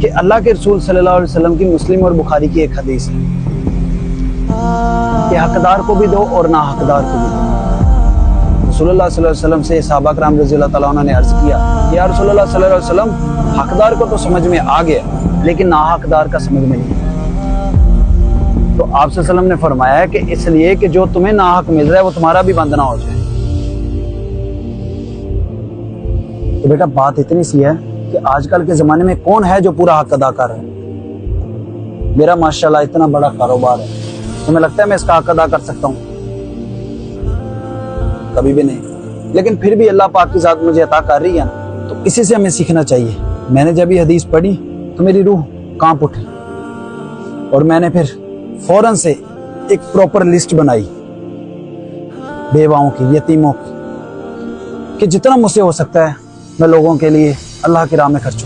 कि अल्लाह के रसूल सल्लल्लाहु अलैहि वसल्लम की मुस्लिम और बुखारी की एक हदीस है कि हकदार को भी दो और ना हकदार को भी दो। रसूलुल्लाह सल्लल्लाहु अलैहि वसल्लम से सहाबा कराम रज़ियल्लाहु ताला अन्हुम ने अर्ज किया, या रसूलुल्लाह सल्लल्लाहु अलैहि वसल्लम, हकदार को तो समझ में आ गया लेकिन ना हकदार का समझ में नहीं। तो आप सल्लल्लाहु अलैहि वसल्लम ने फरमाया है कि इसलिए कि जो तुम्हें ना हक मिल रहा है वो तुम्हारा भी बंद ना हो जाए। तो बेटा बात इतनी सी है कि आजकल के जमाने में कौन है जो पूरा हक अदा कर रहा है। मेरा माशाल्लाह इतना बड़ा कारोबार है, तुम्हें लगता है मैं इसका हक अदा कर सकता हूँ? कभी भी नहीं। लेकिन फिर भी अल्लाह पाक की जात मुझे अता कर रही है ना, तो इसी से हमें सीखना चाहिए। मैंने जब ये हदीस पढ़ी तो मेरी रूह कांप उठी और मैंने फिर फौरन से एक प्रॉपर लिस्ट बनाई बेवाओं की, यतीमों की, कि जितना मुझसे हो सकता है मैं लोगों के लिए अल्लाह की राह में खर्च